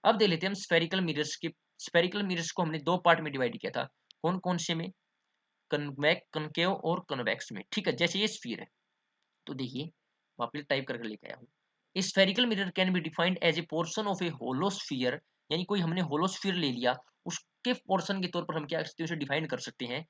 अब देख लेते हैं हम स्फेरिकल मिरर्स के। स्फेरिकल मिरर्स को हमने दो पार्ट में डिवाइड किया था, कौन कौन से में, कनकेव और कन्वेक्स में। ठीक है, जैसे ये स्फीयर है तो देखिए वापस टाइप करके लेके आया हूँ। A spherical mirror can be defined as a portion of a hollow sphere, यानी कोई हमने होलो स्फीयर ले लिया, उसके पोर्शन के तौर पर हम क्या कर सकते हैं, उसे डिफाइन कर सकते हैं।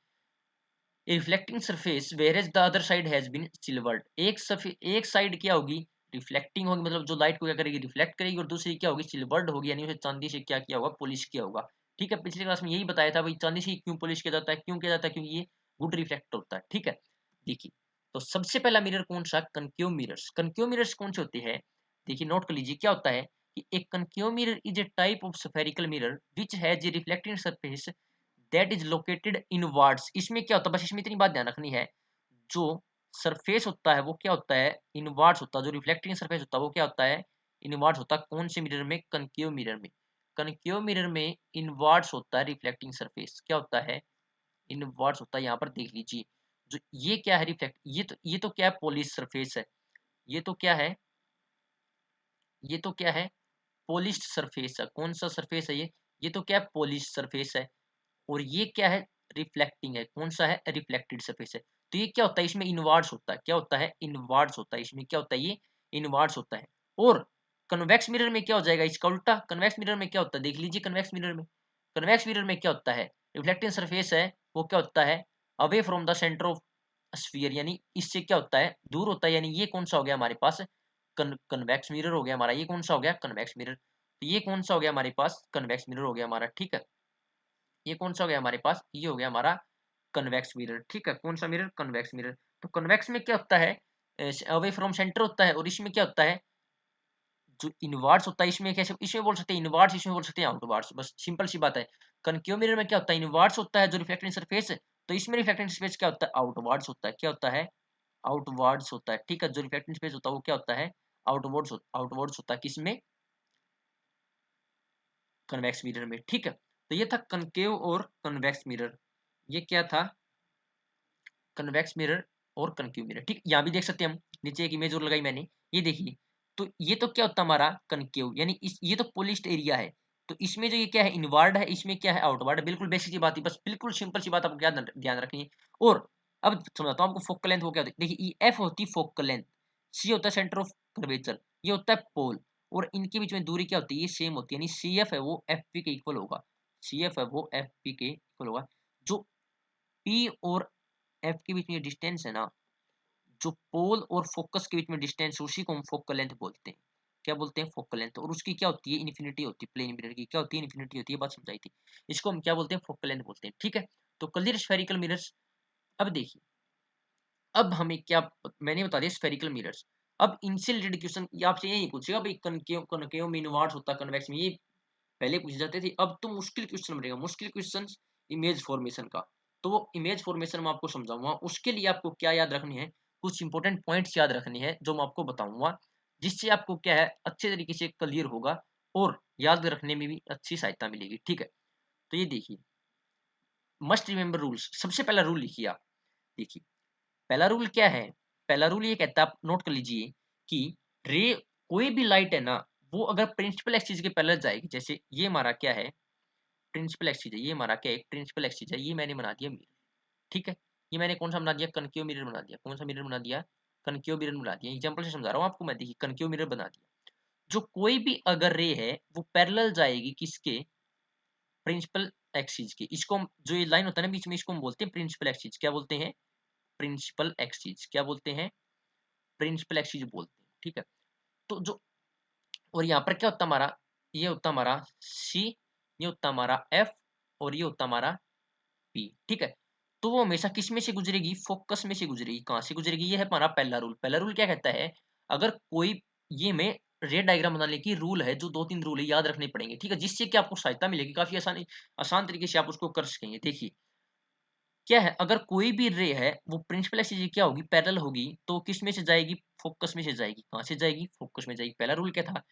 A reflecting surface whereas the other side has been silvered, एक साइड क्या होगी, रिफ्लेक्टिंग होगी, मतलब जो लाइट को क्या करेगी, रिफ्लेक्ट करेगी, और दूसरी क्या होगी, सिल्वर्ड होगी, यानी उसे चांदी से क्या किया होगा, पॉलिश किया होगा। ठीक है, पिछली क्लास में यही बताया था भाई, चांदी से क्यों पॉलिश किया जाता है, क्यों किया जाता है, क्योंकि ये गुड रिफ्लेक्ट होता है। ठीक है, देखिए तो सबसे पहला मिरर कौन सा, कनकेव मिरर्स। कनकेव मिरर्स कौन से होते हैं, देखिए नोट कर लीजिए क्या होता है कि एक concave mirror is a type of spherical mirror which has a reflecting surface that is located inwards. इसमें क्या होता है, बस इसमें इतनी बात ध्यान रखनी है, जो सरफेस होता है वो क्या होता है, इनवर्ड्स होता है, जो रिफ्लेक्टिंग सरफेस होता है वो क्या होता है, इनवर्ड्स होता है। कौन से मिरर में, कनकेव मिरर में। कनकेव मिरर में इनवर्ड्स होता है रिफ्लेक्टिंग सरफेस, क्या होता है, इनवर्ड्स होता है। यहाँ पर देख लीजिए, जो ये क्या है, रिफ्लेक्ट, ये तो क्या है, पॉलिश सरफेस है, ये तो क्या है, ये तो क्या है, पॉलिश्ड सरफेस है। कौन सा सरफेस है ये तो क्या है, पॉलिश सरफेस है। और ये क्या है, रिफ्लेक्टिंग है, कौन सा है, रिफ्लेक्टेड सरफेस है। तो ये क्या होता है, इसमें इनवर्ड्स होता है, क्या होता है, इनवर्ड्स होता है, इसमें क्या होता है, ये इनवर्ड्स होता है। और कन्वेक्स मिरर में क्या हो जाएगा, इसका उल्टा। कन्वेक्स मिरर में क्या होता है, देख लीजिए, कन्वेक्स मिरर में क्या होता है, रिफ्लेक्टिंग सरफेस है वो क्या होता है, away from the centre of sphere, यानी इससे क्या होता है, दूर होता है। यानी ये कौन सा हो गया हमारे पास, कन्वेक्स मिरर हो गया हमारा, ये कौन सा हो गया, कन्वेक्स मिरर। तो ये कौन सा हो गया हमारे पास, कन्वेक्स मिरर हो गया हमारा। ठीक है, ये कौन सा हो गया हमारे पास, ये हो गया हमारा कन्वेक्स मिरर। ठीक है, कौन सा मिरर, कन्वेक्स मिरर। तो कन्वेक्स में क्या होता है, अवे फ्रॉम सेंटर होता है, और इसमें क्या होता है, जो इनवर्ड्स होता है, इसमें कैसे, इसमें बोल सकते हैं इनवर्ड्स, इसमें बोल सकते हैं आउटवर्ड्स, बस सिंपल सी बात है। कनकेव मिरर में क्या होता है, इनवर्ड्स होता है जो रिफ्लेक्टिंग सरफेस है, तो इसमें रिफ्लेक्टिंग सरफेस क्या होता है, आउटवर्ड्स होता है, क्या होता है, आउटवर्ड्स होता है। ठीक है, जो रिफ्लेक्टिंग सरफेस होता है वो क्या होता है, आउटवर्ड्स होता है, किसमें, कन्वेक्स मिरर में। ठीक है, तो ये था कनकेव और कन्वेक्स मिरर, ये क्या था, कन्वेक्स मिरर और कनकेव मिरर। ठीक, यहाँ भी देख सकते हैं हम, नीचे एक इमेज और लगाई मैंने, ये देखिए। तो ये तो क्या होता है हमारा कनकेव, यानी इस ये तो पॉलिश्ड एरिया है, तो इसमें जो ये क्या है, इनवर्ड है, इसमें क्या है, आउटवर्ड है। बिल्कुल बेसिक सी बात है, बस बिल्कुल सिंपल सी बात आपको क्या ध्यान रखनी है। और अब समझाता हूँ आपको, फोकल लेंथ वो क्या होती है, देखिए एफ होती है फोकल लेंथ, सी होता है सेंटर ऑफ कर्वेचर, ये होता है पोल, और इनके बीच में दूरी क्या होती है, ये सेम होती है, यानी सी एफ है वो एफ पी के इक्वल होगा, सी एफ है वो एफ पी के इक्वल होगा। जो पी और एफ के बीच में डिस्टेंस है ना, जो पोल और फोकस के बीच में डिस्टेंस, उसी को हम फोकल लेंथ बोलते हैं। क्या बोलते हैं, फोकल लेंथ। और उसकी क्या होती है, इन्फिनिटी होती है, प्लेन मिरर की क्या होती है, इन्फिनिटी होती है, बात समझाई थी। इसको हम क्या बोलते हैं, फोकल लेंथ बोलते हैं। ठीक है, तो क्लियर स्फेरिकल मिरर्स। अब देखिए, अब हमें क्या, मैंने बता दिया स्फेरिकल मिरर्स। अब इनसे रिलेटेड क्वेश्चन आपसे यही पूछेगा भाई, कनकेव कनकेव में इनवर्ट होता है, कन्वेक्स में, ये पहले पूछे जाते थे। अब तो मुश्किल क्वेश्चन बनेगा, मुश्किल क्वेश्चन इमेज फॉर्मेशन का। तो वो इमेज फॉर्मेशन मैं आपको समझाऊंगा, उसके लिए आपको क्या याद रखनी है, कुछ इंपॉर्टेंट पॉइंट्स याद रखनी है जो मैं आपको बताऊंगा, जिससे आपको क्या है, अच्छे तरीके से क्लियर होगा और याद रखने में भी अच्छी सहायता मिलेगी। ठीक है, तो ये देखिए, मस्ट रिमेंबर रूल्स, सबसे पहला रूल लिखिए आप। देखिए पहला रूल क्या है, पहला रूल ये कहता है, आप नोट कर लीजिए कि रे, कोई भी लाइट है ना, वो अगर प्रिंसिपल एक्सिस के पैरेलल जाएगी, जैसे ये हमारा क्या है, प्रिंसिपल एक्सिस है, ये हमारा क्या है, प्रिंसिपल एक्सिस है, ये मैंने बना दिया मिरर। ठीक है, ये मैंने कौन सा बना दिया, कनकेव मिरर बना दिया। कौन सा मिरर बना दिया, कनकेव मिरर बना दिया। एग्जांपल से समझा रहा हूँ आपको मैं, देखिए कनकेव मिरर बना दिया। जो कोई भी अगर रे है वो पैरेलल जाएगी किसके, प्रिंसिपल एक्सिस के। इसको जो ये लाइन होता है ना बीच में, इसको हम बोलते हैं प्रिंसिपल एक्सिस। क्या बोलते हैं, प्रिंसिपल एक्सिस। क्या बोलते हैं, प्रिंसिपल एक्सिस बोलते हैं। ठीक है, तो जो, और यहाँ पर क्या होता है हमारा, ये होता हमारा सी, ये होता हमारा एफ, और ये होता हमारा पी। ठीक है, तो वो हमेशा किस में से गुजरेगी, फोकस में से गुजरेगी। कहाँ से गुजरेगी, ये है हमारा पहला रूल। पहला रूल क्या कहता है, अगर कोई, ये में रे डायग्राम बनाने की रूल है, जो दो तीन रूल है याद रखने पड़ेंगे। ठीक है, जिससे कि आपको सहायता मिलेगी, काफी आसानी, आसान तरीके से आप उसको कर सकेंगे। देखिए क्या है, अगर कोई भी रे है वो प्रिंसिपल एक्सिस क्या होगी, पैरेलल होगी, तो किस में से जाएगी, फोकस में से जाएगी। कहाँ से जाएगी, फोकस में जाएगी। पहला रूल क्या था,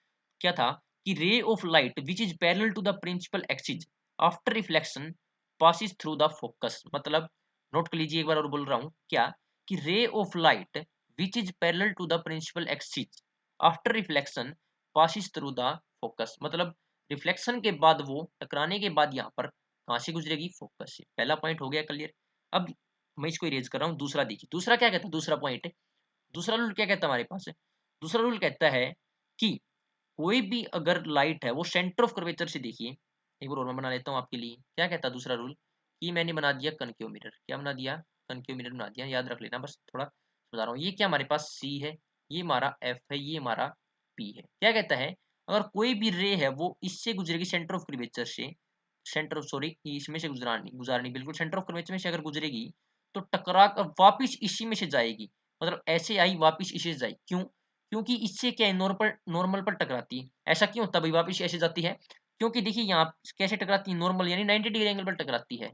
क्या था कि ray of light which is parallel to the principal axis after reflection passes through the focus. मतलब नोट कर लीजिए, एक बार और बोल रहा हूँ क्या, कि ray of light which is parallel to the principal axis after reflection passes through the focus. मतलब रिफ्लेक्शन के बाद वो टकराने के बाद यहाँ पर कहाँ से गुजरेगी, फोकस से। पहला पॉइंट हो गया क्लियर। अब मैं इसको इरेज कर रहा हूँ, दूसरा देखिए, दूसरा क्या कहता है, दूसरा पॉइंट है, दूसरा रूल क्या कहता है हमारे पास है, दूसरा रूल कहता है कि कोई भी अगर लाइट है वो सेंटर ऑफ कर्वेचर से, देखिए एक बार और मैं बना लेता हूँ आपके लिए, क्या कहता है दूसरा रूल, कि मैंने बना दिया कनकेव मिरर, क्या बना दिया, कनकेव मिरर बना दिया, याद रख लेना, बस थोड़ा सुधार रहा हूँ। ये क्या हमारे पास सी है, ये हमारा एफ है, ये हमारा पी है। क्या कहता है, अगर कोई भी रे है वो इससे गुजरेगी सेंटर ऑफ कर्वेचर से, सेंटर ऑफ सॉरी इसमें से गुजरानी गुजारनी बिल्कुल सेंटर ऑफ कर्वेचर में से अगर गुजरेगी तो टकरा कर वापिस इसी में से जाएगी, मतलब ऐसे आई वापिस इसी से जाएगी, क्यों, क्योंकि इससे क्या है, नॉर्मल पर टकराती है। ऐसा क्यों होता है भाई, वापिस ऐसे जाती है, क्योंकि देखिए यहाँ कैसे टकराती है, नॉर्मल यानी 90 डिग्री एंगल पर टकराती है।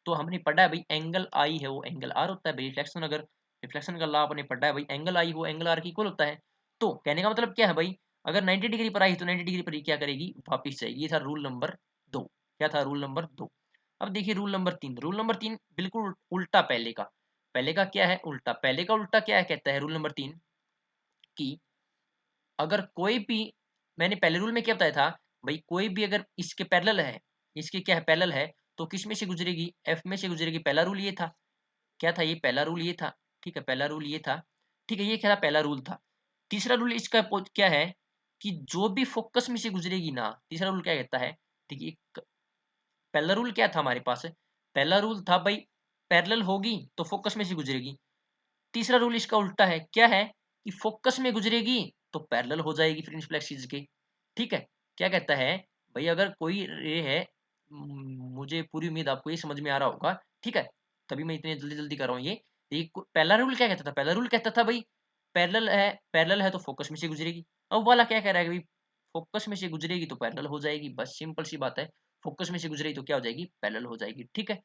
तो हमने पढ़ा है भाई एंगल आई है वो एंगल आर होता है भाई, रिफ्लेक्शन अगर रिफ्लेक्शन का लॉ आपने पढ़ा है भाई, एंगल आई वो एंगल आर की इक्वल होता है। तो कहने का मतलब क्या है भाई, अगर 90 डिग्री पर आई तो 90 डिग्री पर ही क्या करेगी, वापिस जाएगी। ये था रूल नंबर 2। क्या था रूल नंबर 2। अब देखिए रूल नंबर 3, रूल नंबर 3 बिल्कुल उल्टा पहले का, पहले का क्या है उल्टा, पहले का उल्टा क्या है, कहता है रूल नंबर 3 कि अगर कोई भी, मैंने पहले रूल में क्या बताया था भाई, कोई भी अगर इसके पैरेलल है, इसके क्या है पैरेलल है, तो किस में से गुजरेगी, एफ में से गुजरेगी। पहला रूल ये था, क्या था ये, पहला रूल ये था, ठीक है, पहला रूल ये था, ठीक है, ये क्या था, पहला रूल था। तीसरा रूल इसका क्या है कि जो भी फोकस में से गुजरेगी ना, तीसरा रूल क्या कहता है, देखिए पहला रूल क्या था हमारे पास, पहला रूल था भाई पैरेलल होगी तो फोकस में से गुजरेगी। तीसरा रूल इसका उल्टा है, क्या है कि फोकस में गुजरेगी तो पैरेलल हो जाएगी प्रिंसिपल एक्सिस के। ठीक है, क्या कहता है भाई, अगर कोई रे है, मुझे पूरी उम्मीद आपको ये समझ में आ रहा होगा, ठीक है, तभी मैं इतने जल्दी जल्दी कर रहा हूँ ये पहला रूल क्या कहता था, पहला रूल कहता था भाई पैरेलल है तो फोकस में से गुजरेगी। अब वाला क्या कह रहा है कि भाई फोकस में से गुजरेगी तो पैरेलल हो जाएगी, बस सिंपल सी बात है, फोकस में से गुजरेगी तो क्या हो जाएगी, पैरेलल हो जाएगी। ठीक है,